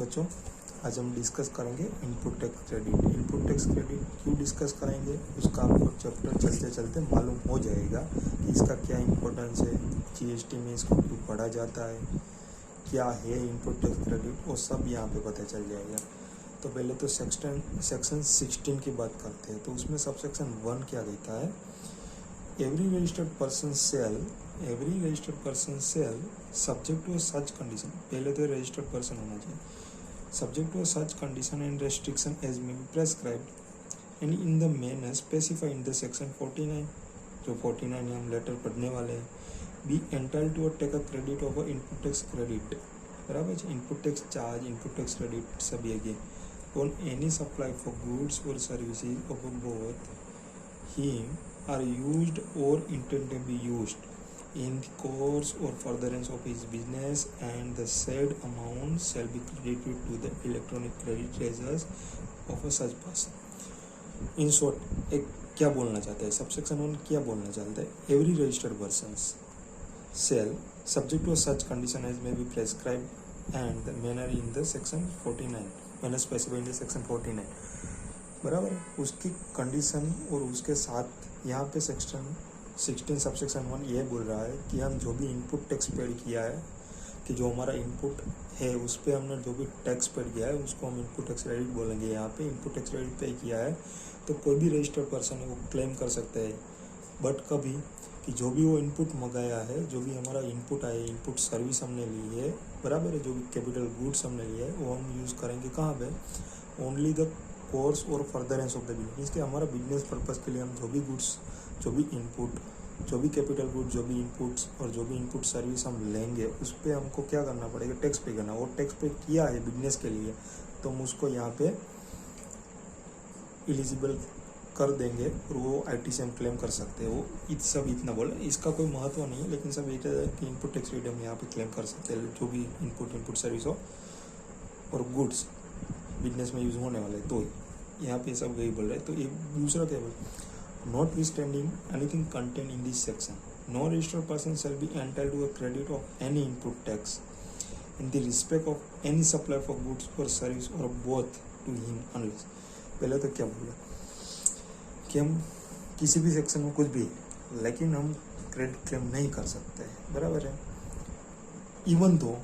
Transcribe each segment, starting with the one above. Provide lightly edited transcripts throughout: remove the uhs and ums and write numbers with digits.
बच्चों, आज हम डिस्कस करेंगे input tax credit. Input tax credit क्यों डिस्कस करेंगे उसका आपको चैप्टर चलते चलते मालूम हो जाएगा कि इसका क्या इम्पोर्टेंस है, जीएसटी में इसको क्यों पढ़ा जाता है, क्या है इनपुट टैक्स क्रेडिट, वो सब यहाँ पे पता चल जाएगा। तो पहले तो सेक्शन 16 की बात करते हैं। तो उसमें सब सेक्शन 1 क्या कहता है, every registered person cell subject to such condition. पहले तो रजिस्टर्ड पर्सन होना चाहिए। Subject to such condition and restriction as may be prescribed and in the manner specified in the section 49, जो 49 हम लेटर पढ़ने वाले हैं, be entitled to take a credit of input tax credit. बराबर, input tax charge, input tax credit सब ये on any supply for goods और services of both him are used or intended to be used in the course or furtherance of his business, and the said amount shall be credited to the electronic credit ledgers of a such person. In short, एक क्या बोलना चाहता है subsection 1, क्या बोलना चाहता है, every registered person cell subject to such condition as may be prescribed and the manner in the section 49, manner specified in the section 49। बराबर है, उसकी कंडीशन और उसके साथ यहाँ पे सेक्शन 16 सबसेक्शन 1 ये बोल रहा है कि हम जो भी इनपुट टैक्स पेड किया है, कि जो हमारा इनपुट है उस पर हमने जो भी टैक्स पेड किया है उसको हम इनपुट टैक्स क्रेडिट बोलेंगे। यहाँ पे इनपुट टैक्स क्रेडिट पे किया है तो कोई भी रजिस्टर्ड पर्सन है वो क्लेम कर सकता है। बट कभी कि जो भी वो इनपुट मंगाया है, जो भी हमारा इनपुट आया, इनपुट सर्विस हमने ली है, बराबर है, जो भी कैपिटल गुड्स हमने लिया है वो हम यूज़ करेंगे कहाँ पे, ओनली द कोर्स और फर्दरेंस ऑफ द बिजनेस, कि हमारा बिजनेस पर्पज़ के लिए हम जो भी गुड्स, जो भी इनपुट, जो भी कैपिटल गुड्स, जो भी इनपुट्स और जो भी इनपुट सर्विस हम लेंगे उस पर हमको क्या करना पड़ेगा, टैक्स पे करना। और टैक्स पे किया है बिजनेस के लिए तो हम उसको यहाँ पे एलिजिबल कर देंगे और वो आईटी से हम क्लेम कर सकते हैं। वो सब इतना बोला, इसका कोई महत्व नहीं है, लेकिन सब ये कि इनपुट टैक्स क्रेडिट हम यहाँ पे क्लेम कर सकते हैं जो भी इनपुट सर्विस हो और गुड्स बिजनेस में यूज़ होने वाले। तो यहाँ पे सब वही बोल रहे हैं। तो एक दूसरा क्या बोल, notwithstanding anything content in this section, no registered person shall be entitled to a credit of any input tax in the respect of any supply for goods और सर्विस और बोथ टू हिम अनलेस। पहले तो क्या बोला कि हम किसी भी सेक्शन में कुछ भी, लेकिन हम क्रेडिट क्लेम नहीं कर सकते हैं, बराबर है। इवन तो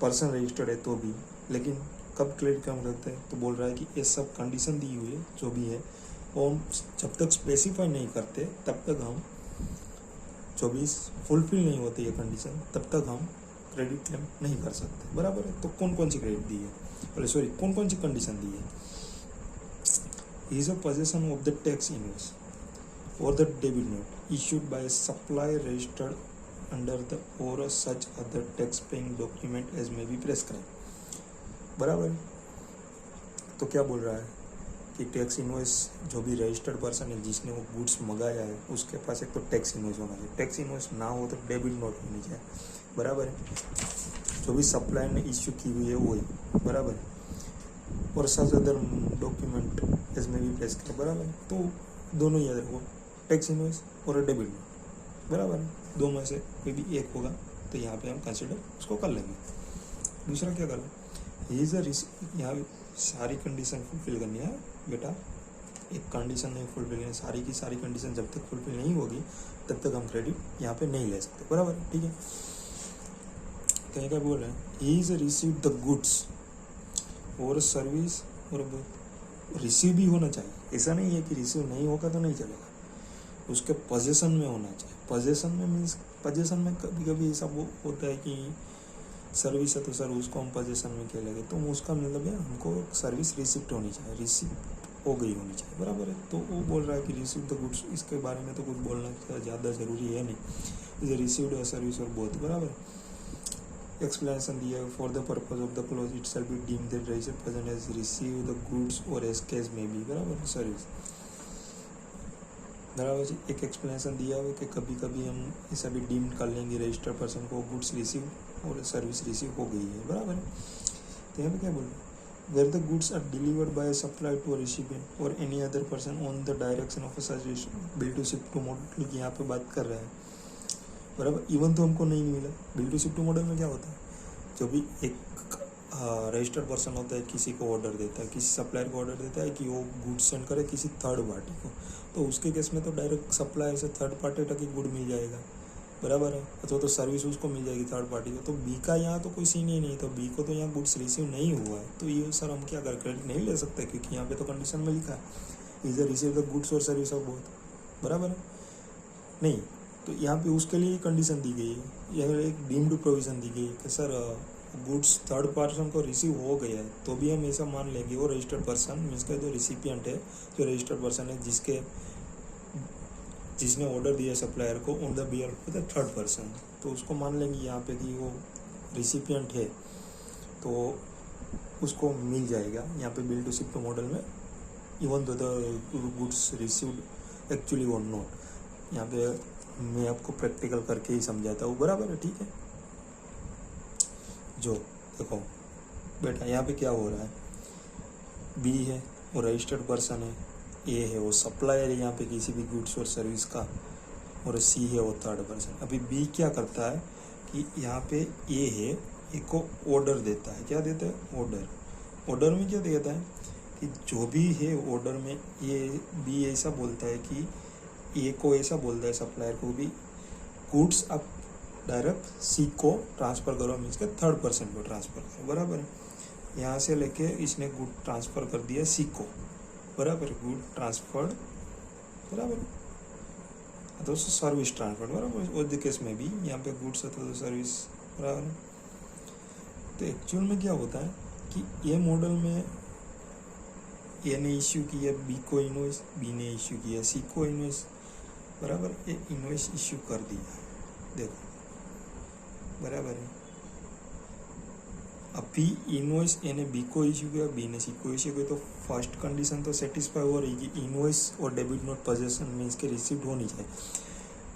पर्सन रजिस्टर्ड है तो भी, लेकिन कब क्रेडिट क्लेम करते हैं, तो बोल रहा है कि ये सब कंडीशन दी हुई है जो भी है वो हम जब तक स्पेसिफाई नहीं करते तब तक हम, जो भी फुलफिल नहीं होती ये कंडीशन तब तक हम क्रेडिट क्लेम नहीं कर सकते, बराबर है। तो कौन कौन सी क्रेडिट दी है, कौन कौन सी कंडीशन दी है, is a possession of the tax invoice और the debit note issued by supply registered under the और such other tax paying document as may be prescribe. बराबर। तो क्या बोल रहा है कि टैक्स इनवॉइस जो भी रजिस्टर्ड पर्सन है जिसने वो गुड्स मंगाया है उसके पास एक तो टैक्स इनवॉइस होना चाहिए, टैक्स इनवॉइस ना हो तो डेबिट नोट होनी चाहिए, बराबर है। जो भी सप्लाई ने इश्यू की हुई है वही, बराबर है। और सच अदर डॉक्यूमेंट एज में भी प्रेस कर, बराबर है। तो दोनों याद रखो, टैक्स इनवॉइस और डेबिट नोट, बराबर है। दो में से कोई भी एक होगा तो यहाँ पे हम कंसिडर उसको कर लेंगे। दूसरा क्या करना, यहाँ सारी कंडीशन फुलफिल करनी है बेटा, एक कंडीशन नहीं फुलफिल करनी, सारी की सारी कंडीशन जब तक फुलफिल नहीं होगी तब तक हम क्रेडिट यहाँ पे नहीं ले सकते, बराबर, ठीक है। कहीं क्या बोल रहे हैं, he is receive the goods और सर्विस, और रिसीव भी होना चाहिए, ऐसा नहीं है कि रिसीव नहीं होगा तो नहीं चलेगा, उसके पोजेशन में होना चाहिए। पोजेशन में मीन्स, पोजेशन में कभी कभी ऐसा वो होता है कि सर्विस है तो सर उसको हम पोजेशन में क्या लगे, तो उसका मतलब है हमको सर्विस रिसिप्ट होनी चाहिए, रिसीव हो गई होनी चाहिए, बराबर है। तो वो बोल रहा है कि रिसीव द गुड्स, इसके बारे में तो कुछ बोलना ज़्यादा ज़रूरी है नहीं, इज रिसीव्ड सर्विस और बोथ, बराबर। एक्सप्लेनेशन दिया है, for the purpose of the close it shall be deemed that registered person has receive the goods और एज केस में बी, बराबर, सर्विस, बराबर। एक एक्सप्लेनेशन दिया हुआ कि कभी कभी हम ऐसा भी डीम कर लेंगे रजिस्टर्ड पर्सन को गुड्स रिसीव और सर्विस रिसीव हो गई है, बराबर है। तो यहाँ पे क्या बोल रहे हैं, where the goods are delivered by supply to a recipient और any other person on the direction of a such bill to ship to model की यहाँ पे बात कर रहा है, बराबर। इवन तो हमको नहीं मिला, bill to ship to model में क्या होता है, जो भी एक रजिस्टर्ड पर्सन होता है, किसी को ऑर्डर देता है, किसी सप्लायर को ऑर्डर देता है कि वो गुड सेंड करे किसी थर्ड पार्टी को, तो उसके केस में तो डायरेक्ट सप्लायर से थर्ड पार्टी तक ही गुड मिल जाएगा, बराबर है, अथवा तो सर्विस उसको मिल जाएगी थर्ड पार्टी को। तो बी का यहाँ तो कोई सीन ही नहीं, तो बी को तो यहाँ गुड्स रिसीव नहीं हुआ है, तो ये सर हम क्या कर क्रेडिट नहीं ले सकते, क्योंकि यहाँ पे तो कंडीशन में लिखा है इज रिसीव द गुड्स और सर्विस ऑफ बोथ, बराबर है नहीं। तो यहाँ पे उसके लिए कंडीशन दी गई है, यह एक डीम्ड प्रोविज़न दी गई है कि सर गुड्स थर्ड पर्सन को रिसीव हो गया है, तो भी हम ऐसा मान लेंगे वो रजिस्टर्ड पर्सन मीन्स का जो रिसिपिएंट है, जो रजिस्टर्ड पर्सन है जिसने ऑर्डर दिया सप्लायर को on the behalf of the third person, तो उसको मान लेंगे यहाँ पे कि वो रिसिपिएंट है, तो उसको मिल जाएगा यहाँ पे bill to ship to model में, even though the goods received actually और नॉट। यहाँ पे मैं आपको प्रैक्टिकल करके ही समझाता हूँ, बराबर है, ठीक है। जो देखो बेटा यहाँ पे क्या हो रहा है, बी है वो रजिस्टर्ड पर्सन है, ए है वो सप्लायर है यहाँ पे किसी भी गुड्स और सर्विस का, और सी है वो थर्ड पर्सन। अभी बी क्या करता है कि यहाँ पे ए है, ए को ऑर्डर देता है, क्या देता है ऑर्डर में क्या देता है कि जो भी है ऑर्डर में, ये बी ऐसा बोलता है कि ए को ऐसा बोलता है सप्लायर को भी गुड्स आप डायरेक्ट सी को ट्रांसफ़र करो, मीन्स के थर्ड पर्सन को ट्रांसफ़र करो, बराबर है। यहाँ से लेके इसने गुड ट्रांसफ़र कर दिया सी को, बराबर, गुड ट्रांसफर्ड, बराबर, तो सर्विस ट्रांसफर्ड, बराबर, उस केस में भी यहाँ पे गुड्स अथवा तो सर्विस, बराबर। तो एक्चुअल में क्या होता है कि ये मॉडल में ए ने इश्यू किया बी को इनवॉइस, बी ने इश्यू किया सी को इनवॉइस, बराबर, ये इनवॉइस इश्यू कर दिया, देखो बराबर है। अभी इनवॉइस ए ने बी को इश्यू किया, बी ने सी को इश्यू किया, तो फर्स्ट कंडीशन तो सेटिस्फाई हो रही कि इनवॉइस और डेबिट नोट पोजेशन मीन्स के रिसीव्ड होनी चाहिए,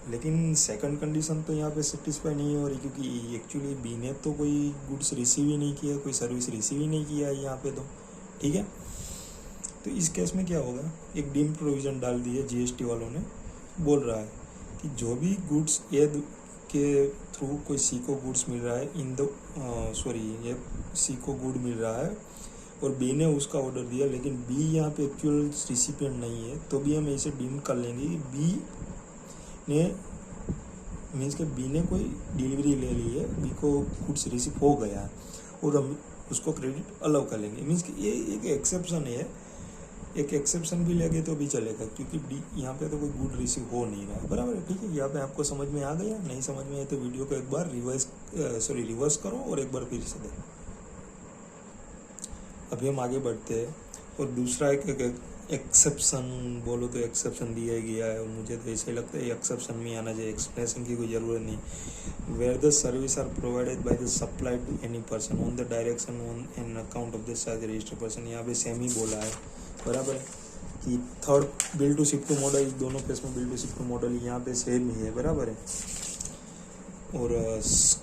लेकिन सेकंड कंडीशन तो यहाँ पे सेटिस्फाई नहीं हो रही, क्योंकि एक्चुअली बी ने तो कोई गुड्स रिसीव ही नहीं किया, कोई सर्विस रिसीव ही नहीं किया है यहाँ पे, तो ठीक है। तो इस केस में क्या होगा, एक डीम्ड प्रोविज़न डाल दी है जीएसटी वालों ने, बोल रहा है कि जो भी गुड्स ए के थ्रू कोई सी को गुड्स मिल रहा है ये सी को गुड मिल रहा है और बी ने उसका ऑर्डर दिया, लेकिन बी यहाँ पे एक्चुअल रिसिपिएंट नहीं है, तो भी हम ऐसे डीम कर लेंगे कि बी ने मीन्स के बी ने कोई डिलीवरी ले ली है, बी को गुड्स रिसीव हो गया है और हम उसको क्रेडिट अलाउ कर लेंगे, मीन्स कि ये एक एक्सेप्शन है, एक एक्सेप्शन भी लेंगे तो भी चलेगा, क्योंकि डी यहाँ पे तो कोई गुड रिसीव हो नहीं रहा है, बराबर है, ठीक है। यहाँ पे आपको समझ में आ गया, नहीं समझ में आए तो वीडियो को एक बार रिवर्स करो और एक बार फिर से देखो। अभी हम आगे बढ़ते हैं और दूसरा एक एक्सेप्शन बोलो तो एक्सेप्शन दिया गया है, मुझे तो ऐसा ही लगता है एक्सेप्शन में आना चाहिए, एक्सप्लेनेशन की कोई ज़रूरत नहीं। Where the service are provided by the supply to any person on the direction on an account of the such registered person, यहाँ पे सेम ही बोला है, बराबर है, कि third bill to ship to model, दोनों केस में bill to ship to model यहाँ पे सेम ही है, बराबर है। और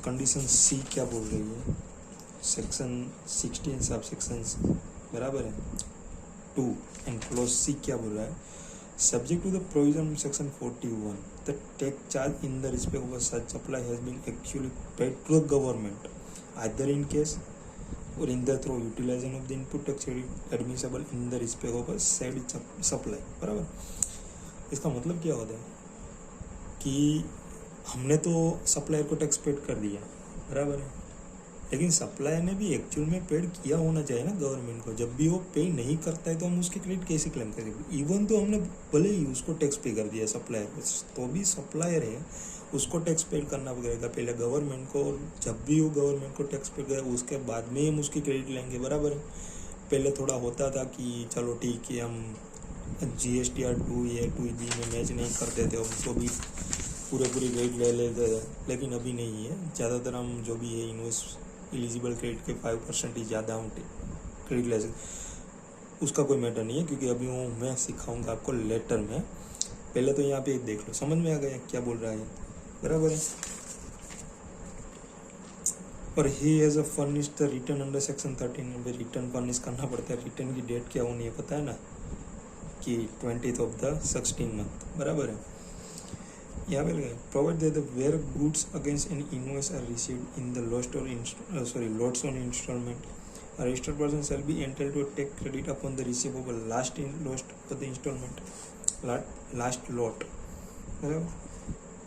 कंडीशन सी क्या बोल रही है, सेक्शन 16 सब सेक्शन, बराबर है 2 एंड क्लोज सी क्या बोल रहा है, subject to the provision section 41 the tax charge in the respect of such supply has been actually paid to the government either in cash और in the through utilisation of the input tax admissible in the respect of said supply, बराबर। इसका मतलब क्या होता है कि हमने तो सप्लायर को टैक्स पेड कर दिया, बराबर है, लेकिन सप्लायर ने भी एक्चुअल में पेड किया होना चाहिए ना गवर्नमेंट को। जब भी वो पे नहीं करता है तो हम उसके क्रेडिट कैसे क्लेम करेंगे, इवन तो हमने भले ही उसको टैक्स पे कर दिया सप्लायर को, तो भी सप्लायर है, उसको टैक्स पेड करना पड़ेगा पहले गवर्नमेंट को, और जब भी वो गवर्नमेंट को टैक्स पेड करेगा उसके बाद में हम उसकी क्रेडिट लेंगे, बराबर है। पहले थोड़ा होता था कि चलो ठीक है हम GSTR 2A 2B में मैच नहीं करते थे, उसको भी पूरी क्रेडिट ले लेते थे, लेकिन अभी नहीं है। ज़्यादातर हम जो भी है इन्वेस्ट एलिजिबल क्रेडिट के 5% ही ज़्यादा हम क्रेडिट ले सकते, उसका कोई मैटर नहीं है, क्योंकि अभी वो मैं सिखाऊंगा आपको लेटर में। पहले तो यहाँ पे देख लो, समझ में आ गया क्या बोल रहा है, बराबर है। और he has a furnish the return under section 13, में रिटर्न फर्निश करना पड़ता है, रिटर्न की डेट क्या होनी है पता है ना, कि 20th ऑफ द 16 मंथ, बराबर है। यहाँ पे provide that the where goods against an invoice are received in the lots on instalment registered person shall be entitled to take credit upon the receivable last of the instalment, last lot.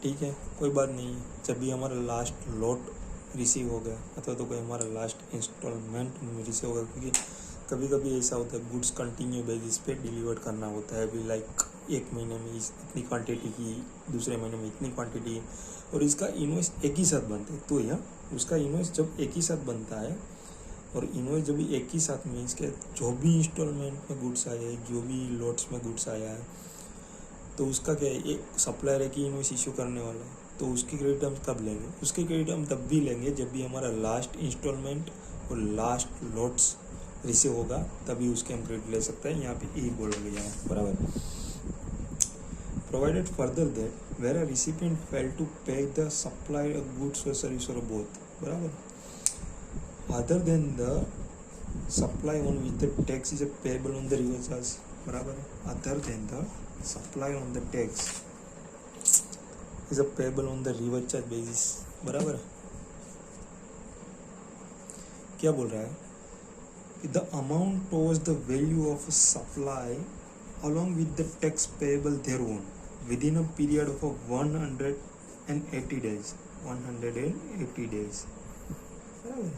ठीक है, कोई बात नहीं। जब भी हमारा last lot receive हो गया अथवा तो कोई हमारा लास्ट इंस्टॉलमेंट रिसीव होगा, क्योंकि कभी कभी ऐसा होता है गुड्स कंटिन्यू बेसिस पे डिलीवर करना होता है। अभी लाइक एक महीने में इतनी क्वांटिटी की, दूसरे महीने में इतनी क्वांटिटी, और इसका इनवॉइस एक ही साथ बनते हैं। तो यह उसका इनवॉइस जब एक ही साथ बनता है और इनवॉइस जब भी एक ही साथ मीन्स के जो भी इंस्टॉलमेंट में गुड्स आया है, जो भी लॉट्स में गुड्स आया है, तो उसका क्या है, एक सप्लायर है कि इनवॉइस इशू करने वाला है, तो उसकी क्रेडिट हम कब लेंगे? उसकी क्रेडिट हम तब भी लेंगे जब भी हमारा लास्ट इंस्टॉलमेंट और लास्ट लॉट्स रिसीव होगा, तभी उसके हम क्रेडिट ले सकते हैं। यहाँ पे यही बोला गया है, बराबर। Provided further that where a recipient fail to pay the supply of goods और सर्विस और बोथ, बराबर, other than the supply on which the tax is payable on the reverse charge, बराबर, other than the supply on the tax is payable on the reverse charge basis, बराबर। क्या बोल रहा है? The amount towards the value of a supply along with the tax payable thereon within a period of 180 days, 180 days, बराबर,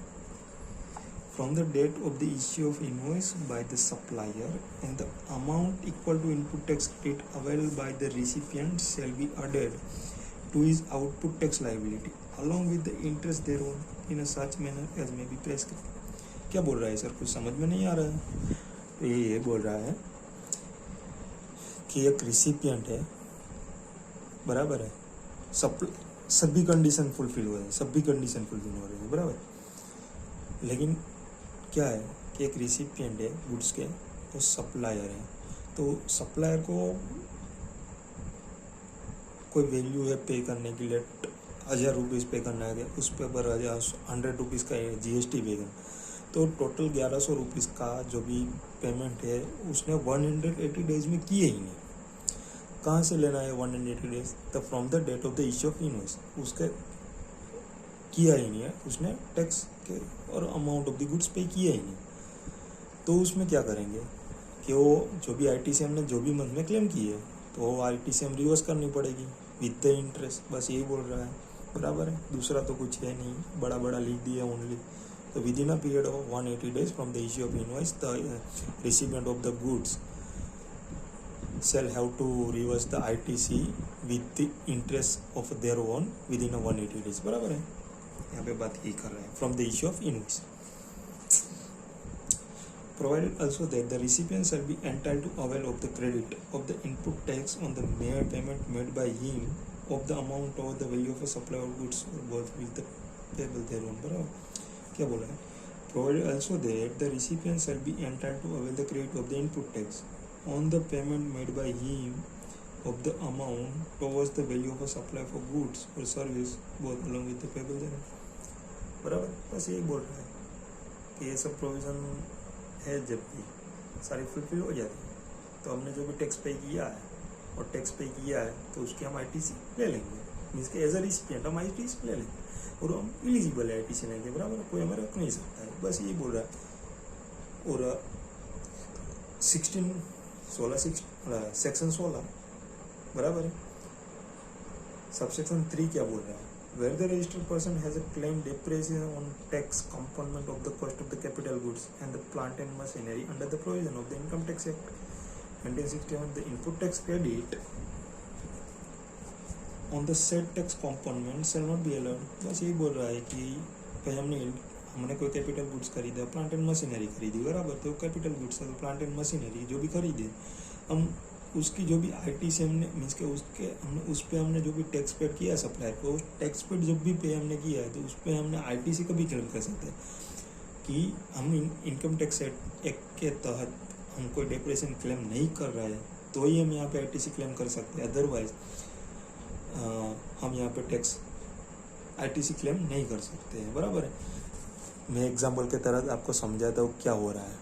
from the date of the issue of invoice by the supplier, and the amount equal to input tax credit available by the recipient shall be added to his output tax liability along with the interest thereon in a such manner as may be prescribed। क्या बोल रहा है sir? कुछ समझ में नहीं आ रहा है? तो ये बोल रहा है कि एक रिसिपिएंट है, बराबर है, सभी कंडीशन फुलफिल हो रहे हैं, सभी कंडीशन फुलफिल हो रहे हैं, बराबर। लेकिन क्या है कि एक रिसिपिएंट है गुड्स के, तो सप्लायर है, तो सप्लायर को कोई वैल्यू है पे करने के लिए, 1000 रुपीज़ पे करना है, उस पे पर 100 रुपीज़ का GST पे करना, तो टोटल 1100 रुपीज़ का जो भी पेमेंट है उसने 180 डेज में किए ही नहीं। कहाँ से लेना है 180 डेज? तो from the date of the issue of invoice, उसके किया ही नहीं है उसने, टैक्स के और अमाउंट ऑफ द गुड्स पे किया ही नहीं। तो उसमें क्या करेंगे कि वो जो भी ITCM ने जो भी मंथ में क्लेम की है, तो वो ITCM रिवर्स करनी पड़ेगी विद द इंटरेस्ट। बस यही बोल रहा है, बराबर है, दूसरा तो कुछ है नहीं, बड़ा बड़ा लिख दिया ओनली। तो with in a period of 180 days from the issue of invoice the recipient of the goods shall have to reverse the ITC with the interest of their own within a 180 days, बराबर है। यहाँ पे बात यही कर रहे हैं, from the issue of invoice. Provided also that the recipient shall be entitled to avail of the credit of the input tax on the mere payment made by him of the amount or the value of a supply of goods or both with the payable thereon, बराबर। क्या बोला है? Provided also that the recipient shall be entitled to avail the credit of the input tax on the payment made by him of the amount towards the value of a supply for goods or service both along with the payable thereon, बराबर। बस यही बोल रहा है कि ये सब provision है, जब भी सारी फुलफिल हो जाती है तो हमने जो भी टैक्स पे किया है और टैक्स पे किया है तो उसकी हम ITC ले लेंगे, मीन्स के एज अ रिसिपिएंट हम ITC ले लेंगे और हम एलिजिबल है ITC लेंगे, बराबर, कोई हमें रख नहीं सकता है। बस यही बोल रहा है। और 16 16 बराबर है। सबसेक्शन 3 क्या बोल रहा है? Where the registered person has a claim depreciation on tax component of the cost of the capital goods and the plant and machinery under the provision of the Income Tax Act 1961, the input tax credit on the said tax component shall not be allowed। बस यही बोल रहा है कि भाई हमने कोई capital goods खरीदा, प्लांट एंड मशीनरी खरीदी, बराबर, तो कैपिटल गुड्स है तो प्लांट एंड मशीनरी जो भी खरीदे, हम उसकी जो भी ITC हमने मीन्स के उसके हमने उस पर हमने जो भी टैक्स पेड किया सप्लायर को, टैक्स पेड जब भी पे हमने किया है तो उस पर हमने ITC का भी क्लेम कर सकते हैं कि हम इनकम टैक्स एक्ट के तहत हम कोई डेप्रेशन क्लेम नहीं कर रहा है तो ही हम यहाँ पे ITC क्लेम कर सकते हैं, अदरवाइज हम यहाँ पे टैक्स ITC क्लेम नहीं कर सकते हैं, बराबर है। मैं एग्जाम्पल के तरह आपको समझाता हूँ क्या हो रहा है।